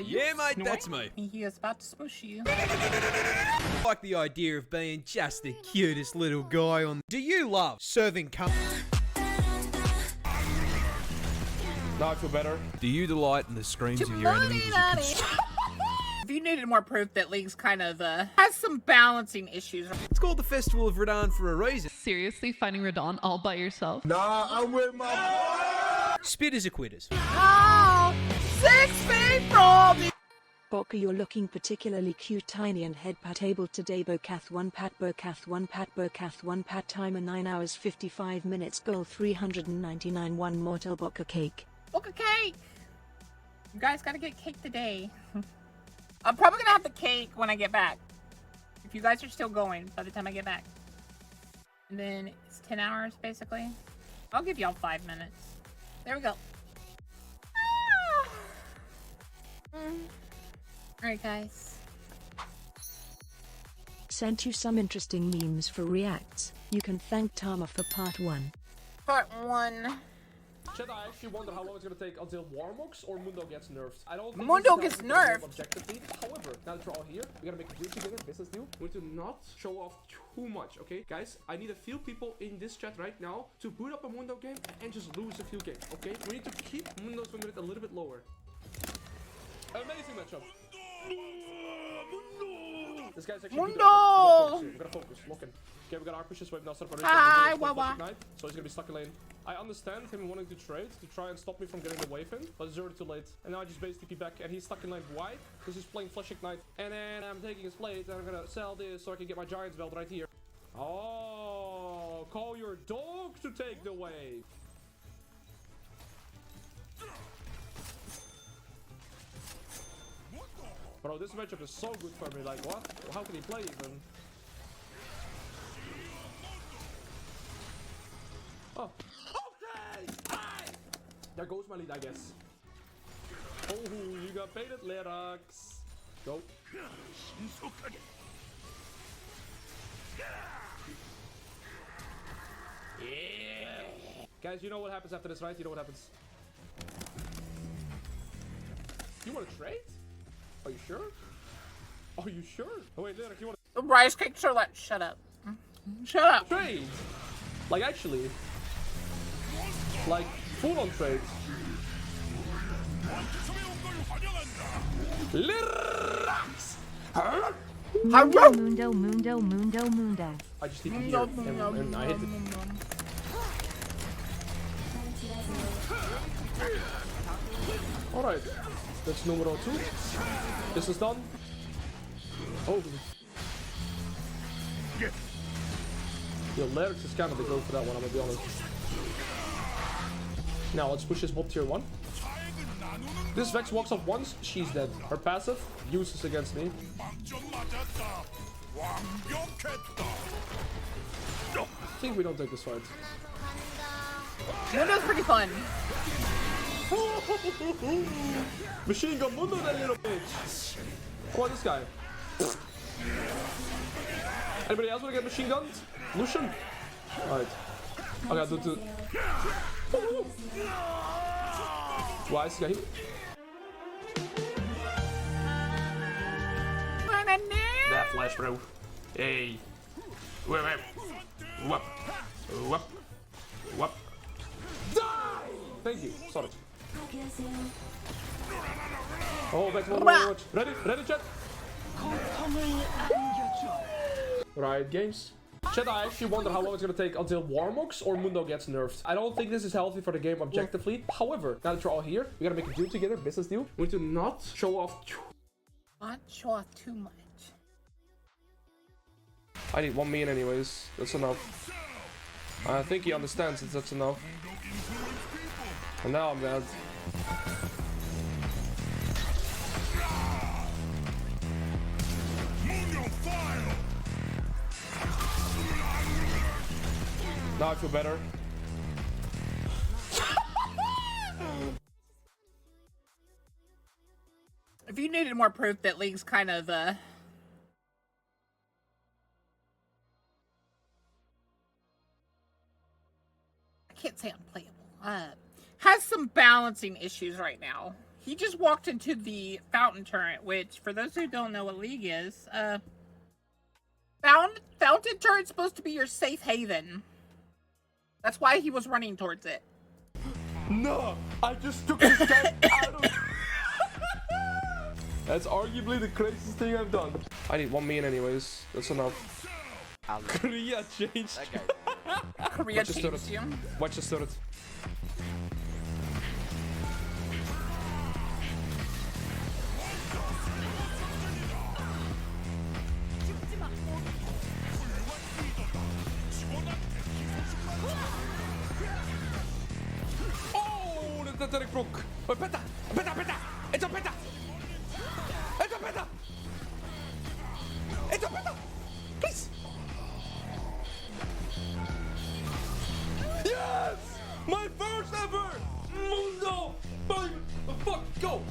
Yeah, mate, that's me. He is about to smush you. I like the idea of being just the cutest little guy on. Do you love serving cum? Now I feel better. Do you delight in the screams of your enemies? If you needed more proof that League's kind of has some balancing issues. It's called the Festival of Radahn for a reason. Seriously, finding Radahn all by yourself? Nah, I'm with my boy. Spitters are quitters. Oh, 6 feet from the Boka, you're looking particularly cute, tiny and head pat able today. Bokath 1 pat, Bokath 1 pat, Bokath 1 pat. Timer 9 hours 55 minutes. Goal 399. 1 mortal Boka cake. Boka cake. You guys gotta get cake today. I'm probably gonna have the cake when I get back. If you guys are still going by the time I get back. And then it's 10 hours basically. I'll give y'all 5 minutes. There we go. Alright guys. Sent you some interesting memes for reacts. You can thank Tama for part 1. Part 1. Chat, I actually wonder how long it's gonna take until Warmux or Mundo gets nerfed. I don't think Mundo this is gets how we nerfed. Objectively. However, now that we're all here, we gotta make a deal together, business deal. We need to not show off too much, okay? Guys, I need a few people in this chat right now to boot up a Mundo game and just lose a few games, okay? We need to keep Mundo's win rate a little bit lower. Amazing matchup. This guy's actually Mundo! good. We gotta focus. Lock in. Okay, we got our pushes wave now. Set up our Hi, Wawa. So he's gonna be stuck in lane. I understand him wanting to trade to try and stop me from getting the wave in, but it's already too late. And now I just base TP back, and he's stuck in lane. Why? Because he's playing Flash Ignite. And then I'm taking his plate, and I'm gonna sell this so I can get my Giant's Belt right here. Oh, call your dog to take the wave. Bro, this matchup is so good for me. Like, what? How can he play even? Oh. Okay! Hi! There goes my lead, I guess. Oh, you got baited, Lerax. Go. Yeah! Guys, you know what happens after this, right? You know what happens. You want to trade? Are you sure? Are you sure? Oh wait, Lerax, you want to Rice cake Charlotte. Shut up. Shut up. trade? Like actually. Like full on trade. Lerax! Mundo. I just need to hear and I hit it. Alright. That's numero 2. This is done. Oh. Yo, Lerax is kind of the go for that one, I'm gonna be honest. Now let's push this mob tier 1. This Vex walks up once, she's dead. Her passive, uses against me. I think we don't take this fight. Mundo's pretty fun. Machine Gun Mundo, that little bitch! How about this guy? Anybody else want to get machine guns? Lucian? Alright. Okay, do two. Why is this guy here? That flash, bro. Hey. Whoop. Die! Thank you. Sorry. Oh, back to watch. Ready, chat? Right, games. Chat, I actually wonder how long it's gonna take until Warmux or Mundo gets nerfed. I don't think this is healthy for the game objectively. However, now that you're all here, we gotta make a deal together, business deal. We need to not show off too much. I need 1 million anyways. That's enough. I think he understands that that's enough. And now I'm dead. Now I feel better. If you needed more proof that League's kind of I can't say unplayable. Has some balancing issues right now. he just walked into the fountain turret, which, for those who don't know what League is, fountain turret's supposed to be your safe haven. That's why he was running towards it. No, I just took this guy out of... That's arguably the craziest thing I've done. I need 1 million anyways. That's enough. Korea changed. Korea changed you. Watch the turret. Oh, dat turret broke. Peta! Peta! Peta! It's a peta! It's a peta! It's a peta! Please! Yes! My first ever Mundo! Fuck, go!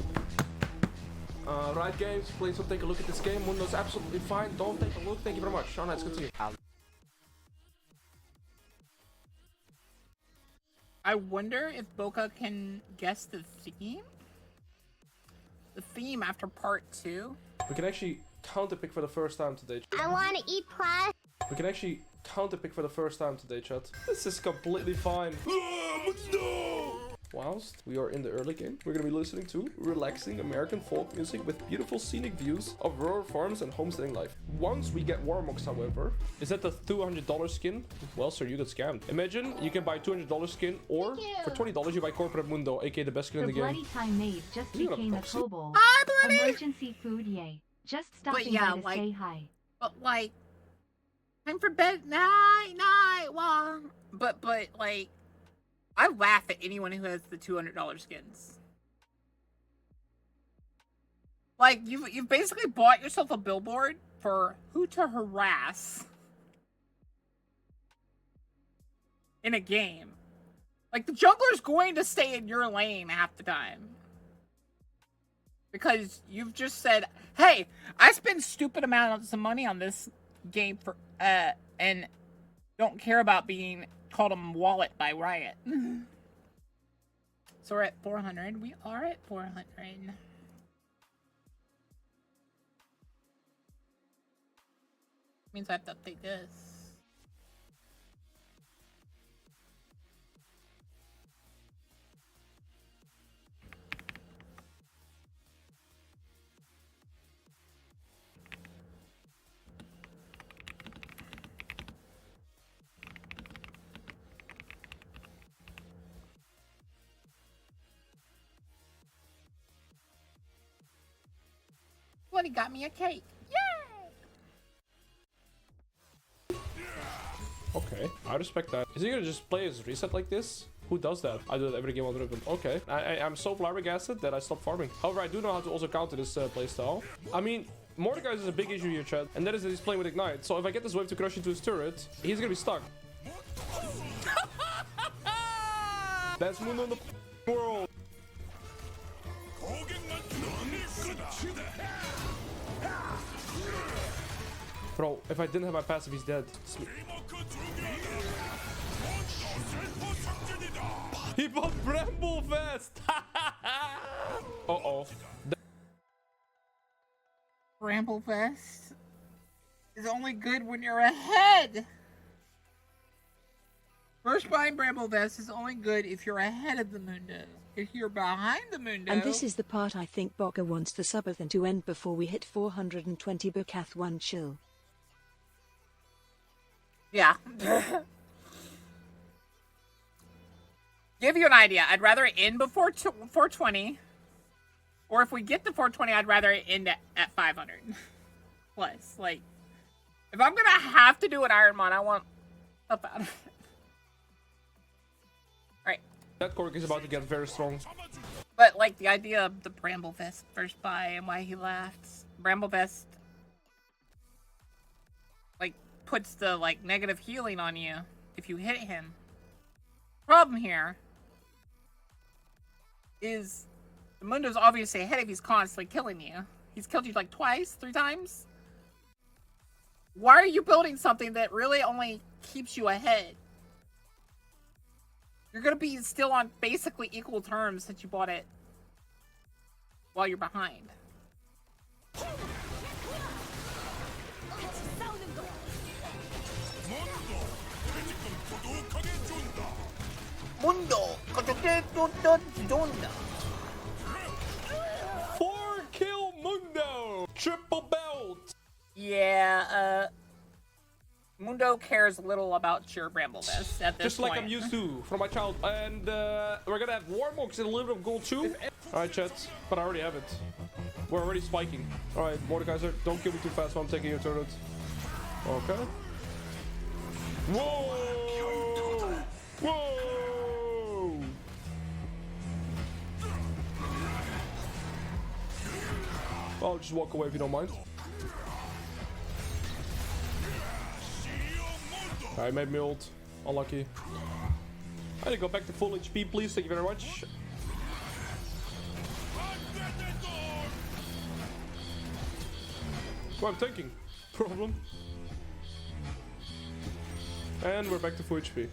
Right games, please don't take a look at this game. Mundo's absolutely fine. Don't take a look. Thank you very much. Oh, let's continue. I wonder if Boka can guess the theme? The theme after part 2? We can actually counterpick for the first time today. I want to eat pie. We can actually counterpick for the first time today, chat. This is completely fine. Whilst we are in the early game, we're gonna be listening to relaxing American folk music with beautiful scenic views of rural farms and homesteading life. Once we get Warmox, however, is that the $200 skin? Well, sir, you got scammed. Imagine you can buy $200 skin, or for $20 you buy Corporate Mundo, aka the best skin in the game. Bloody time maid just became a kobold. Hi, Bloody! Emergency food, yay. Just stopping by to say hi. But like, time for bed, night, well, but like, I laugh at anyone who has the $200 skins. Like, you've basically bought yourself a billboard for who to harass in a game. Like, the jungler's going to stay in your lane half the time. Because you've just said, hey, I spend stupid amounts of money on this game for, and don't care about being called a wallet by Riot. So we're at 400. We are at 400. Means I have to update this. He got me a cake. Yay! Okay, I respect that. Is he gonna just play his reset like this? Who does that? I do that every game on Ribbon. Okay, I'm so flabbergasted that I stopped farming. However, I do know how to also counter this playstyle. I mean, Mordecai is a big issue here, chat, and that is that he's playing with Ignite. So if I get this wave to crush into his turret, he's gonna be stuck. Best Mundo in the world. Bro, if I didn't have my passive, he's dead. He bought Bramble Vest! Uh-oh. Bramble Vest is only good when you're ahead. First buying Bramble Vest is only good if you're ahead of the Mundo. If you're behind the Mundo... And this is the part I think Boka wants the subathon to end before we hit 420 Bokath 1 chill. Yeah. Give you an idea. I'd rather it end before 420. Or if we get to 420, I'd rather it end at 500. Plus, like, if I'm going to have to do an Iron Mon, I want up out of it. Alright. That Cork is about to get very strong. But, like, the idea of the Bramble Vest first buy and why he laughed. Bramble Vest, like, puts the, like, negative healing on you if you hit him. Problem here is the Mundo's obviously ahead if he's constantly killing you. He's killed you, like, twice, 3 times. Why are you building something that really only keeps you ahead? You're gonna be still on basically equal terms since you bought it while you're behind. Mundo. 4-kill Mundo! Triple belt! Yeah, Mundo cares little about your brambleness at this Just point. like I'm used to from my child. And we're gonna have Warmogs and a little bit of gold too. Alright, chat. But I already have it. We're already spiking. Alright, Mordekaiser, don't kill me too fast while I'm taking your turret. Okay. Whoa! Whoa! I'll just walk away if you don't mind. I made me ult. Unlucky. I need to go back to full HP, please. Thank you very much. Oh, I'm tanking. Problem. And we're back to full HP.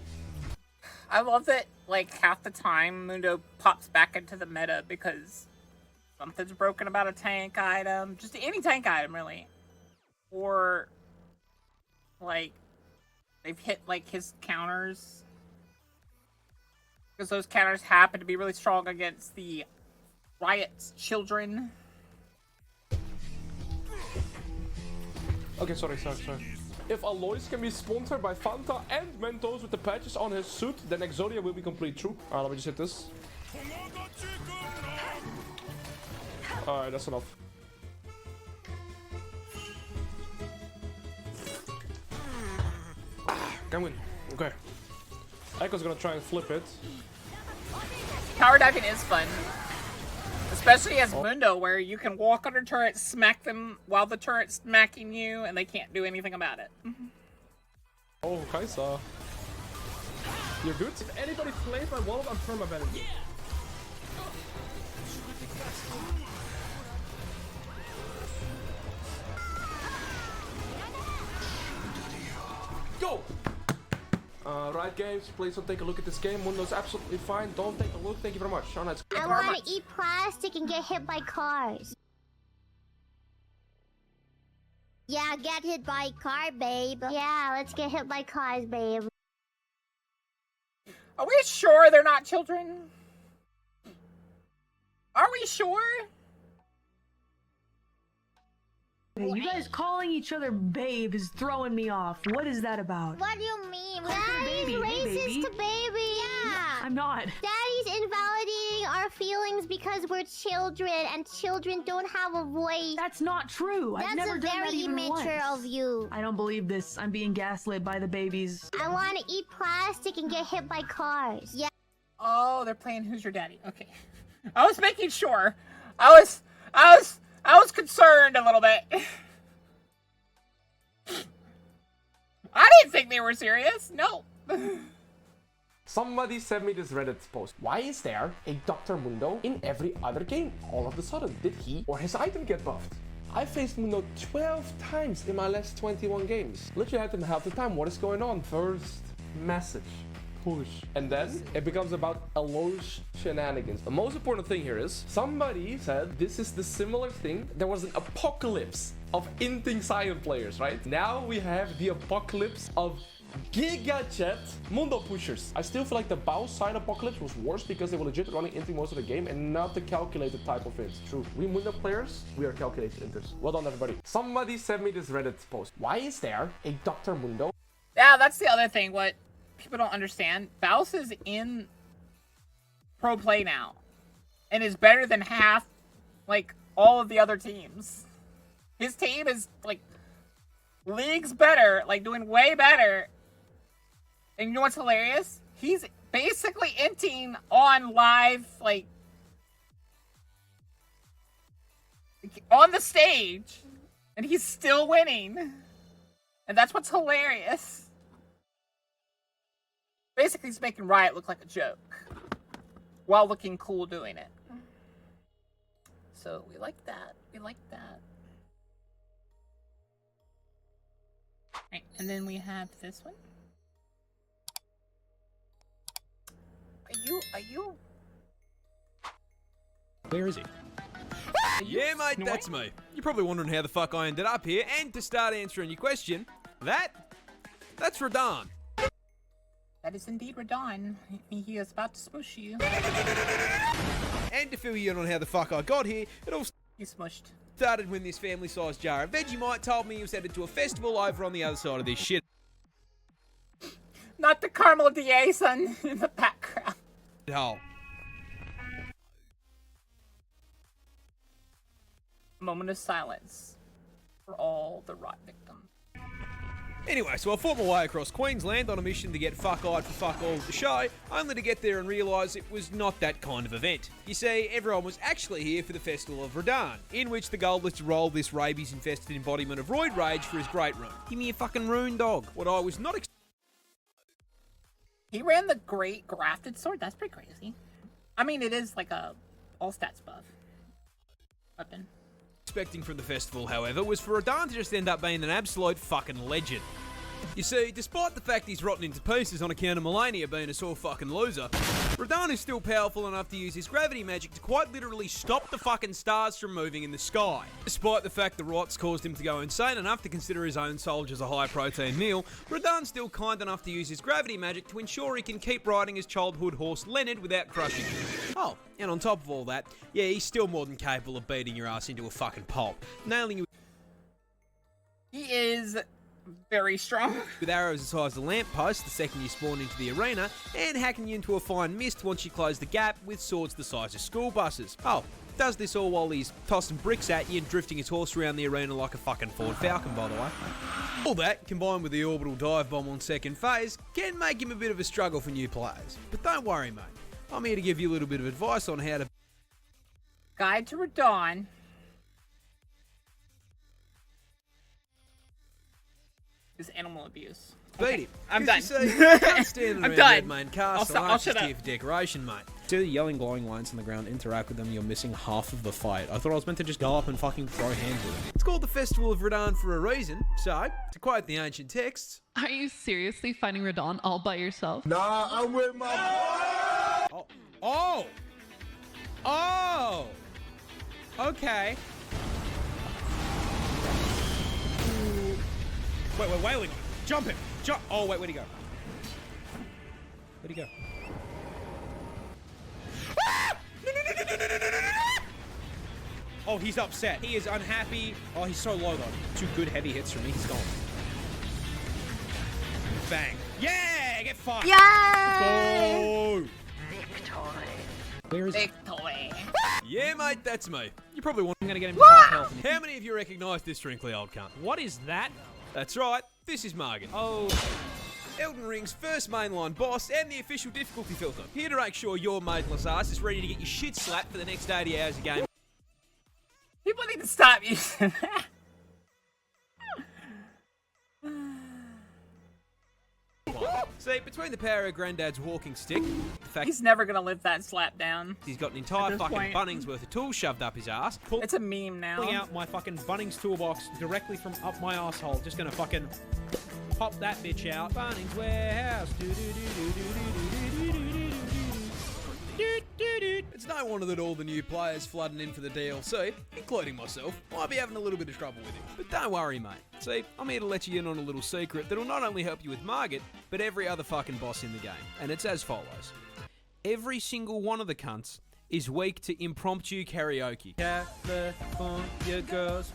I love that, like, half the time Mundo pops back into the meta because something's broken about a tank item. Just any tank item, really. Or, like, they've hit, like, his counters. Because those counters happen to be really strong against the RIOT's children. Okay, sorry. If Alois can be sponsored by Fanta and Mentos with the patches on his suit, then Exodia will be complete. True. Alright, let me just hit this. Alright, that's enough. Can win. Okay. Echo's gonna try and flip it. Tower diving is fun. Especially as Mundo, where you can walk under turrets, smack them while the turret's smacking you, and they can't do anything about it. Oh, Kaisa. You're good? If anybody plays my wall, I'm perma-banning. Yeah. Go! Right, games, please don't take a look at this game. Mundo's absolutely fine. Don't take a look. Thank you very much. Oh, nice. I want to eat plastic and get hit by cars. Yeah, get hit by a car, babe. Yeah, let's get hit by cars, babe. Are we sure they're not children? Are we sure? You guys calling each other babe is throwing me off. What is that about? What do you mean? Daddy's Daddy's racist baby. to baby. Yeah. I'm not. Daddy's invalidating our feelings because we're children and children don't have a voice. That's not true. I've never done that That's even very immature once. of you. I don't believe this. I'm being gaslit by the babies. I want to eat plastic and get hit by cars. Yeah. Oh, they're playing Who's Your Daddy? Okay. I was making sure. I was concerned a little bit. I didn't think they were serious. No. Somebody sent me this Reddit post. Why is there a Dr. Mundo in every other game? All of a sudden, did he or his item get buffed? I faced Mundo 12 times in my last 21 games. Literally had him half the time. What is going on? First message. Push. And then it becomes about Alois shenanigans. The most important thing here is somebody said this is the similar thing. There was an apocalypse of inting Scion players, right? Now we have the apocalypse of Giga Chat Mundo pushers. I still feel like the Bao side apocalypse was worse because they were legit running inting most of the game and not the calculated type of ints. True. We Mundo players, we are calculated inters. Well done, everybody. Somebody sent me this Reddit post. Why is there a Dr. Mundo? Yeah, that's the other thing. What people don't understand, Baus is in pro play now and is better than half, like, all of the other teams. His team is, like, leagues better, like, doing way better. And you know what's hilarious? He's basically inting on live, like, on the stage, and he's still winning. And that's what's hilarious. Basically, he's making Riot look like a joke while looking cool doing it. So we like that. We like that. Right, and then we have this one. Are you? Where is he? Yeah, mate, that's me. You're probably wondering how the fuck I ended up here, and to start answering your question, that's Radahn. That is indeed Radahn. He is about to smush you. And to fill you in on how the fuck I got here, it all smushed. Started when this family-sized jar of Vegemite told me he was headed to a festival over on the other side of this shit. Not the caramel liaison in the background. Hole. Moment of silence for all the rot victims. Anyway, so I fought my way across Queensland on a mission to get fuck-eyed for fuck all at the show, only to get there and realise it was not that kind of event. You see, everyone was actually here for the Festival of Radahn, in which the goal was to roll this rabies-infested embodiment of roid rage for his great room. Give me a fucking rune, dog. What I was not He ran the great grafted sword? That's pretty crazy. I mean, it is like a all-stats buff weapon. Expecting from the festival, however, was for Radahn to just end up being an absolute fucking legend. You see, despite the fact he's rotten into pieces on account of Melania being a sore fucking loser, Radahn is still powerful enough to use his gravity magic to quite literally stop the fucking stars from moving in the sky. Despite the fact the RIOTs caused him to go insane enough to consider his own soldiers a high-protein meal, Radhahn's still kind enough to use his gravity magic to ensure he can keep riding his childhood horse Leonard without crushing him. Oh, and on top of all that, yeah, he's still more than capable of beating your ass into a fucking pulp, nailing you. He is very strong. With arrows the size of a lamppost the second you spawn into the arena, and hacking you into a fine mist once you close the gap with swords the size of school buses. Oh, does this all while he's tossing bricks at you and drifting his horse around the arena like a fucking Ford Falcon, by the way. All that, combined with the orbital dive bomb on second phase, can make him a bit of a struggle for new players. But don't worry, mate. I'm here to give you a little bit of advice on how to... Guide to Radahn. Is animal abuse. Beat him. I'm done. I'm done. Main castle, I'll shut up. Here for decoration, mate. See the yelling, glowing lines on the ground, interact with them, you're missing half of the fight. I thought I was meant to just go up and fucking throw hands with him. It's called the Festival of Radahn for a reason, so, to quote the ancient texts... Are you seriously fighting Radahn all by yourself? Nah, I'm with my boy! Oh! Okay. Wait. Jump him. Jump. Oh, wait, where'd he go? Where'd he go? Ah! No. Oh, he's upset. He is unhappy. Oh, he's so low, though. 2 good heavy hits from me. He's gone. Bang. Yeah! Get fucked. Yay! Go! Victory. Where is it? Victory. Yeah, mate, that's me. You probably want... I'm gonna get him to half health. How many of you recognise this wrinkly old cunt? What is that? That's right, this is Margit. Oh. Elden Ring's first mainline boss and the official difficulty filter. Here to make sure your maidenless ass is ready to get your shit slapped for the next 80 hours of game. People need to stop using that. See, between the power of Granddad's walking stick, the fact he's never gonna live that slap down. He's got an entire fucking Bunnings worth of tools shoved up his ass. It's a meme now. Pulling out my fucking Bunnings toolbox directly from up my asshole. Just gonna fucking pop that bitch out. Bunnings warehouse. It's no wonder that all the new players flooding in for the DLC, including myself, might be having a little bit of trouble with him. But don't worry, mate. See, I'm here to let you in on a little secret that'll not only help you with Margit, but every other fucking boss in the game. And it's as follows. Every single one of the cunts is weak to impromptu karaoke. California girls.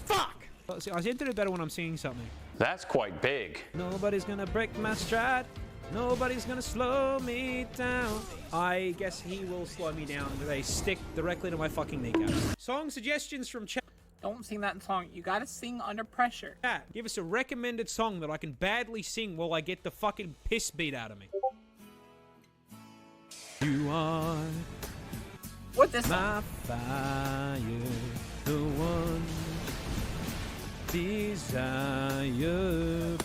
Fuck! See, I tend to do better when I'm singing something. That's quite big. Nobody's gonna break my stride. Nobody's gonna slow me down. I guess he will slow me down with a stick directly to my fucking kneecaps. Song suggestions from chat. Don't sing that song. You gotta sing under pressure. Give us a recommended song that I can badly sing while I get the fucking piss beat out of me. You are what this my fire, the one desire,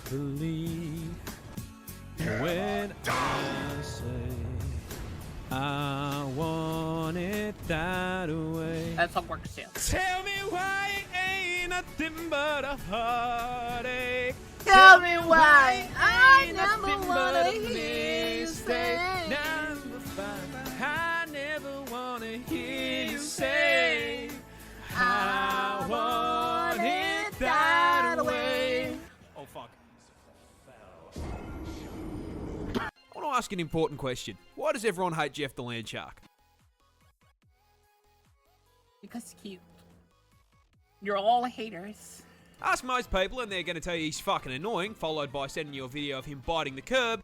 believe. When I say I want it that way. That song works too. Tell me why it ain't nothing but a heartache. Tell me why I never wanna hear you say. Number 5, I never wanna hear you say, I want it that way. Oh, fuck. I want to ask an important question. Why does everyone hate Jeff the Land Shark? Because he's cute. You're all haters. Ask most people and they're going to tell you he's fucking annoying, followed by sending you a video of him biting the curb.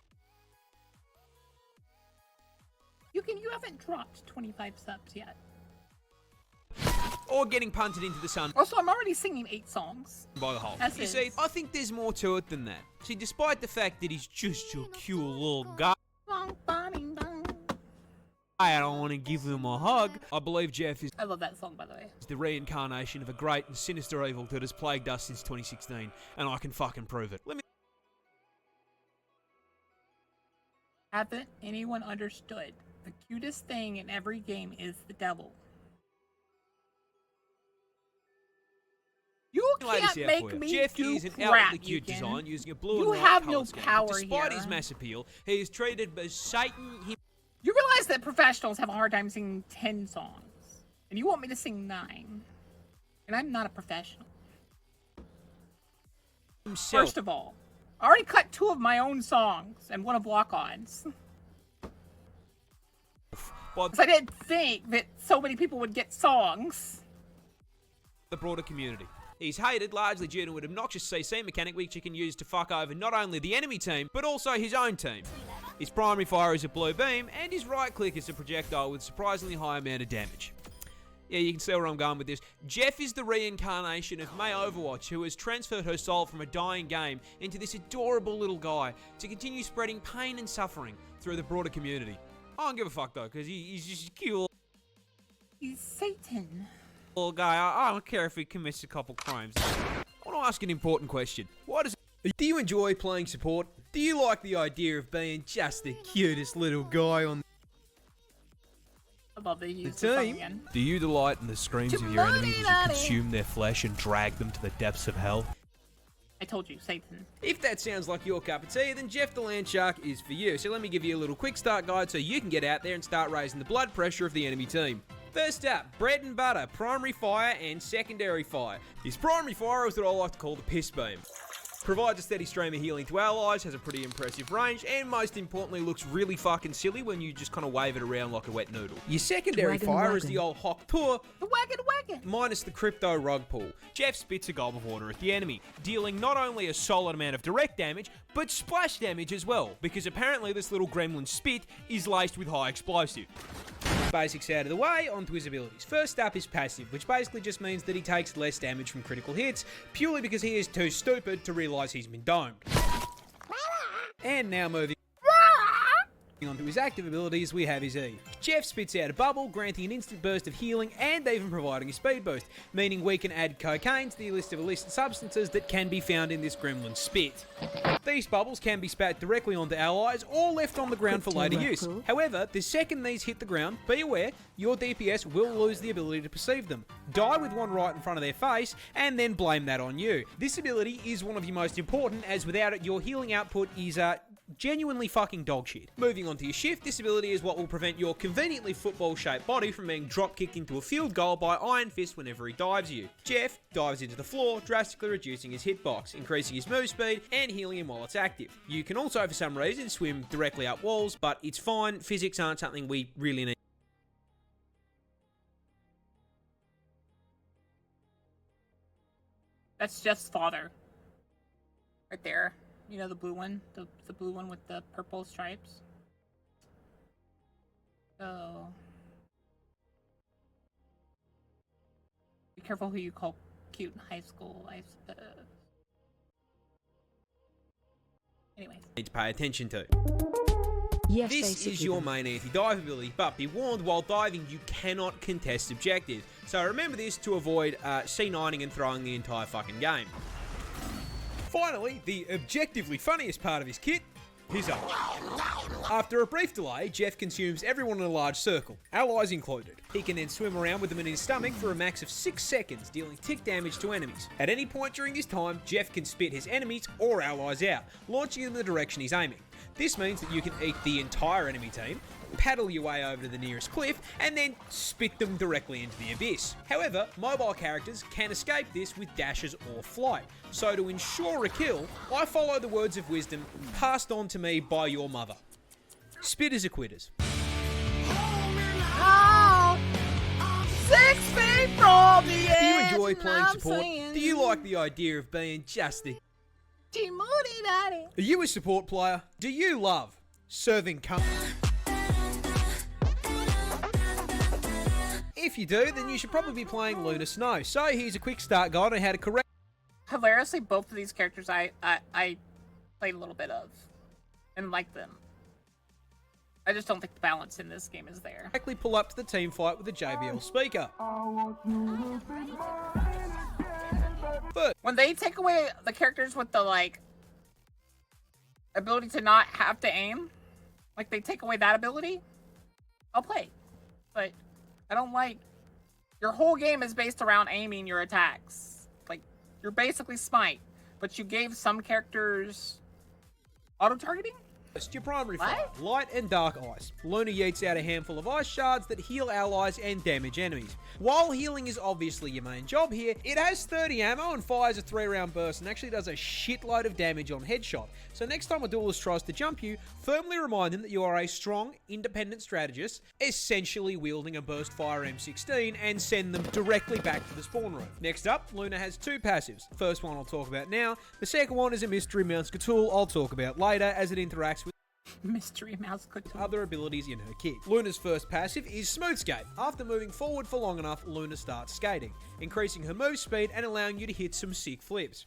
You haven't dropped 25 subs yet. Or getting punted into the sun. Also, I'm already singing 8 songs. By the Hulk. As You is. see, I think there's more to it than that. See, despite the fact that he's just a cute little guy, I don't want to give him a hug. I believe Jeff is I love that song, by the way. the reincarnation of a great and sinister evil that has plagued us since 2016, and I can fucking prove it. Haven't anyone understood? The cutest thing in every game is the devil. You can't make me Jeff do is an crap, outwardly cute Eugene. design using a blue You and white have colour no scheme. power Despite here. his mass appeal, he is treated as Satan You realize that professionals have a hard time singing 10 songs, and you want me to sing 9, and I'm not a professional. himself. First of all, I already cut 2 of my own songs and one of Walk-On's. Because I didn't think that so many people would get songs. The broader community. He's hated largely due to an obnoxious CC mechanic which he can use to fuck over not only the enemy team, but also his own team. His primary fire is a blue beam, and his right click is a projectile with surprisingly high amount of damage. Yeah, you can see where I'm going with this. Jeff is the reincarnation of May Overwatch, who has transferred her soul from a dying game into this adorable little guy to continue spreading pain and suffering through the broader community. I don't give a fuck though, because he's just a cute He's Satan. little guy. I don't care if he commits a couple crimes. I want to ask an important question. Do you enjoy playing support? Do you like the idea of being just the cutest little guy on I love that he the used the song team? again. Do you delight in the screams of your enemies as you consume their flesh and drag them to the depths of hell? I told you, Satan. If that sounds like your cup of tea, then Jeff the Land Shark is for you. So let me give you a little quick start guide so you can get out there and start raising the blood pressure of the enemy team. First up, bread and butter, primary fire and secondary fire. His primary fire is what I like to call the piss beam. Provides a steady stream of healing to allies, has a pretty impressive range, and most importantly looks really fucking silly when you just kind of wave it around like a wet noodle. Your secondary fire is the old Hawk Tour, The wagon. minus the crypto rug pull. Jeff spits a gulp of water at the enemy, dealing not only a solid amount of direct damage, but splash damage as well, because apparently this little gremlin spit is laced with high explosive. Basics out of the way, onto his abilities. First up is passive, which basically just means that he takes less damage from critical hits, purely because he is too stupid to realise he's been domed. And now moving onto his active abilities, we have his E. Jeff spits out a bubble, granting an instant burst of healing and even providing a speed boost, meaning we can add cocaine to the list of illicit substances that can be found in this gremlin spit. These bubbles can be spat directly onto allies or left on the ground for later use. However, the second these hit the ground, be aware, your DPS will lose the ability to perceive them. Die with one right in front of their face, and then blame that on you. This ability is one of your most important, as without it, your healing output is genuinely fucking dog shit. Moving on to your shift, this ability is what will prevent your conveniently football-shaped body from being drop-kicked into a field goal by Iron Fist whenever he dives you. Jeff dives into the floor, drastically reducing his hitbox, increasing his move speed, and healing him while it's active. You can also, for some reason, swim directly up walls, but it's fine, physics aren't something we really need. That's just father. Right there. You know the blue one? The blue one with the purple stripes? So... be careful who you call cute in high school, I suppose. Anyways. Need to pay attention to. Yes, This is your main anti-dive ability, but be warned, while diving you cannot contest objectives. So remember this to avoid C9ing and throwing the entire fucking game. Finally, the objectively funniest part of his kit, his arm. After a brief delay, Jeff consumes everyone in a large circle, allies included. He can then swim around with them in his stomach for a max of 6 seconds, dealing tick damage to enemies. At any point during this time, Jeff can spit his enemies or allies out, launching in the direction he's aiming. This means that you can eat the entire enemy team, paddle your way over to the nearest cliff, and then spit them directly into the abyss. However, mobile characters can escape this with dashes or flight, so to ensure a kill, I follow the words of wisdom passed on to me by your mother. Spitters are quitters. Oh, 6 feet from the edge. Do you enjoy playing I'm support? saying- Do you like the idea of being just the... Moody daddy. Are you a support player? Do you love serving cum? If you do, then you should probably be playing Lunar Snow. So here's a quick start guide on how to correct... Hilariously, both of these characters I played a little bit of and liked them. I just don't think the balance in this game is there. Directly pull up to the team fight with a JBL speaker. But when they take away the characters with the, like, ability to not have to aim, like, they take away that ability, I'll play. But I don't like... Your whole game is based around aiming your attacks. Like, you're basically Smite, but you gave some characters auto-targeting? your primary fire, light and dark ice. Luna yeets out a handful of ice shards that heal allies and damage enemies. While healing is obviously your main job here, it has 30 ammo and fires a 3-round burst and actually does a shitload of damage on headshot. So next time a duelist tries to jump you, firmly remind them that you are a strong, independent strategist, essentially wielding a burst fire M16, and send them directly back to the spawn room. Next up, Luna has 2 passives. First one I'll talk about now. The second one is a mystery mouse tool I'll talk about later as it interacts with Mystery mouse other abilities in her kit. Luna's first passive is Smooth Skate. After moving forward for long enough, Luna starts skating, increasing her move speed and allowing you to hit some sick flips.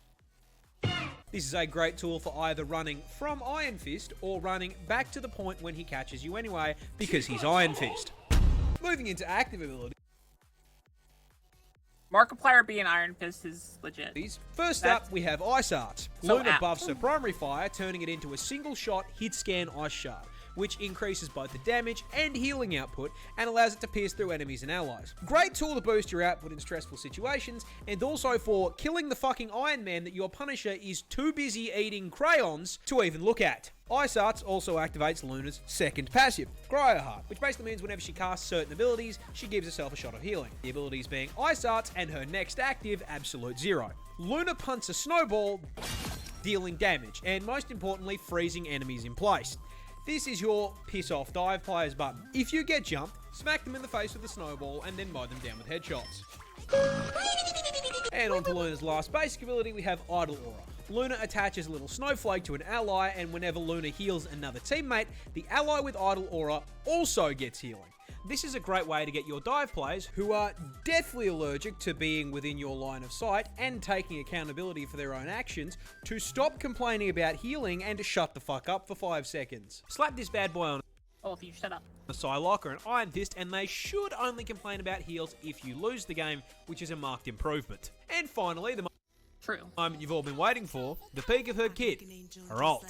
This is a great tool for either running from Iron Fist or running back to the point when he catches you anyway, because he's Iron Fist. Moving into active abilities. Markiplier being Iron Fist is legit. First up, we have Ice Arts. Luna buffs her primary fire, turning it into a single shot hit scan ice shard, which increases both the damage and healing output and allows it to pierce through enemies and allies. Great tool to boost your output in stressful situations, and also for killing the fucking Iron Man that your Punisher is too busy eating crayons to even look at. Ice Arts also activates Luna's second passive, Cryoheart, which basically means whenever she casts certain abilities, she gives herself a shot of healing. The abilities being Ice Arts and her next active, Absolute Zero. Luna punts a snowball, dealing damage, and most importantly, freezing enemies in place. This is your piss off dive players button. If you get jumped, smack them in the face with a snowball and then mow them down with headshots. And on to Luna's last basic ability, we have Idle Aura. Luna attaches a little snowflake to an ally, and whenever Luna heals another teammate, the ally with Idle Aura also gets healing. This is a great way to get your dive players, who are deathly allergic to being within your line of sight and taking accountability for their own actions, to stop complaining about healing and to shut the fuck up for 5 seconds. Slap this bad boy on if you shut up. a Psylocke or an Iron Fist, and they should only complain about heals if you lose the game, which is a marked improvement. And finally, the moment you've all been waiting for, the peak of her kit, her ult.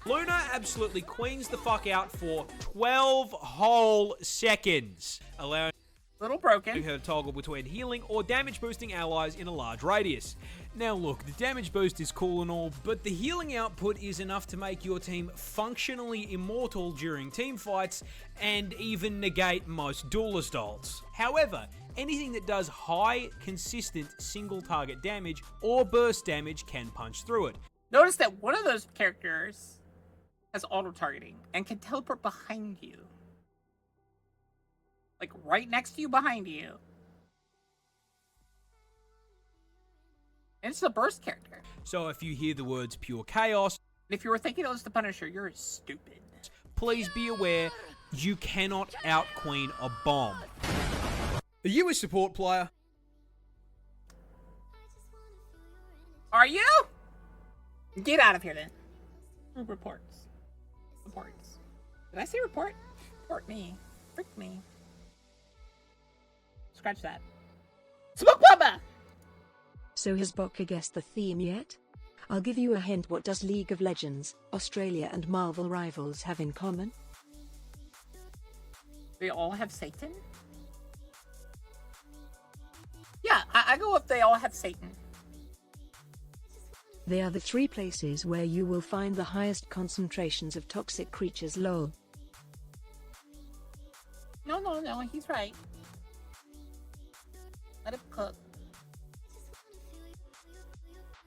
Luna absolutely queens the fuck out for 12 whole seconds, allowing her to toggle between healing or damage boosting allies in a large radius. Now look, the damage boost is cool and all, but the healing output is enough to make your team functionally immortal during team fights and even negate most duelist ults. However, anything that does high, consistent single target damage or burst damage can punch through it. Notice that one of those characters has auto-targeting and can teleport behind you. Like, right next to you, behind you. And it's a burst character. So if you hear the words pure chaos, and if you were thinking it was the Punisher, you're stupid. Please be aware, you cannot out-queen a bomb. Are you a support player? Are you? Get out of here then. Reports. Reports. Did I say report? Report me. Frick me. Scratch that. Smoke Bubba! So has Boka guessed the theme yet? I'll give you a hint. What does League of Legends, Australia and Marvel Rivals have in common? They all have Satan? Yeah, I go with they all have Satan. They are the 3 places where you will find the highest concentrations of toxic creatures. Lol. no, he's right. Let it cook.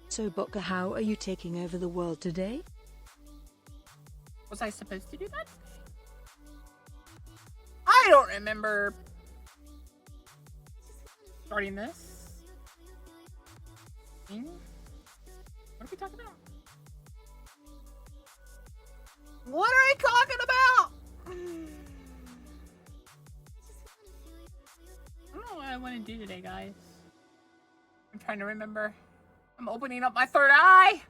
So Boka, how are you taking over the world today? Was I supposed to do that? I don't remember starting this. What are we talking about? What are we talking about? I don't know what I want to do today, guys. I'm trying to remember. I'm opening up my third eye.